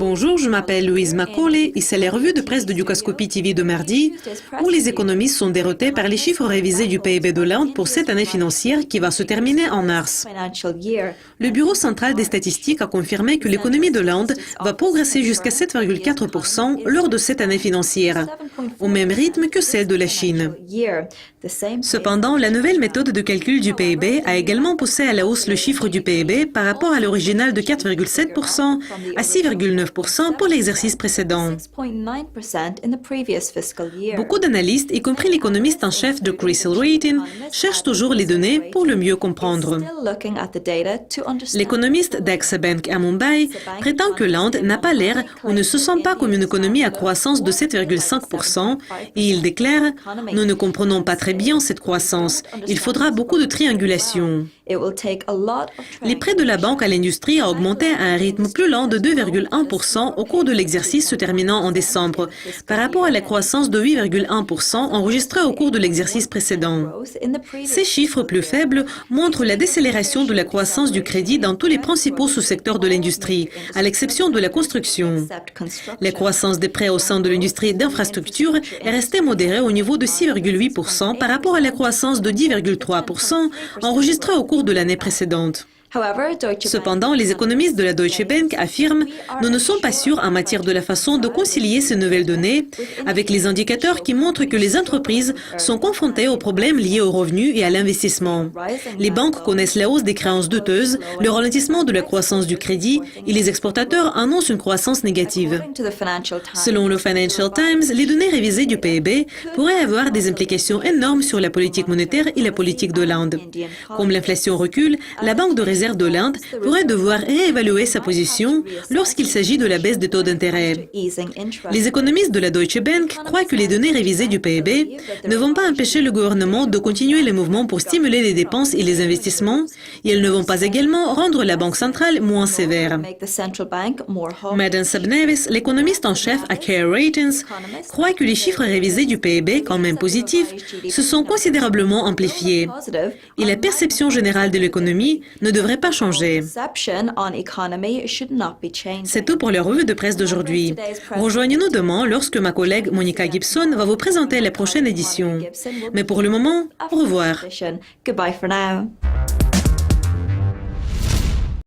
Bonjour, je m'appelle Louise Macaulay et c'est la revue de presse de Dukascopy TV de mardi où les économistes sont déroutés par les chiffres révisés du PIB de l'Inde pour cette année financière qui va se terminer en mars. Le Bureau central des statistiques a confirmé que l'économie de l'Inde va progresser jusqu'à 7,4% lors de cette année financière, au même rythme que celle de la Chine. Cependant, la nouvelle méthode de calcul du PIB a également poussé à la hausse le chiffre du PIB par rapport à l'original de 4,7% à 6,9% pour l'exercice précédent. Beaucoup d'analystes, y compris l'économiste en chef de Crisil Ratings, cherchent toujours les données pour le mieux comprendre. L'économiste d'Axa Bank à Mumbai prétend que l'Inde n'a pas l'air ou ne se sent pas comme une économie à croissance de 7,5% et il déclare « Nous ne comprenons pas très bien cette croissance. Il faudra beaucoup de triangulation. » Les prêts de la banque à l'industrie ont augmenté à un rythme plus lent de 2,1% au cours de l'exercice se terminant en décembre, par rapport à la croissance de 8,1% enregistrée au cours de l'exercice précédent. Ces chiffres plus faibles montrent la décélération de la croissance du crédit dans tous les principaux sous-secteurs de l'industrie, à l'exception de la construction. La croissance des prêts au sein de l'industrie d'infrastructure est restée modérée au niveau de 6,8% par rapport à la croissance de 10,3% enregistrée au cours de l'année précédente. Cependant, les économistes de la Deutsche Bank affirment « Nous ne sommes pas sûrs en matière de la façon de concilier ces nouvelles données avec les indicateurs qui montrent que les entreprises sont confrontées aux problèmes liés aux revenus et à l'investissement. Les banques connaissent la hausse des créances douteuses, le ralentissement de la croissance du crédit et les exportateurs annoncent une croissance négative. » Selon le Financial Times, les données révisées du PIB pourraient avoir des implications énormes sur la politique monétaire et la politique de l'Inde. Comme l'inflation recule, la Banque de réserve de l'Inde pourrait devoir réévaluer sa position lorsqu'il s'agit de la baisse des taux d'intérêt. Les économistes de la Deutsche Bank croient que les données révisées du PIB ne vont pas empêcher le gouvernement de continuer les mouvements pour stimuler les dépenses et les investissements, et elles ne vont pas également rendre la Banque centrale moins sévère. Madan Sabnevis, l'économiste en chef à Care Ratings, croit que les chiffres révisés du PIB, quand même positifs, se sont considérablement amplifiés. Et la perception générale de l'économie ne devrait pas changer. C'est tout pour la revue de presse d'aujourd'hui. Rejoignez-nous demain lorsque ma collègue Monica Gibson va vous présenter la prochaine édition. Mais pour le moment, au revoir.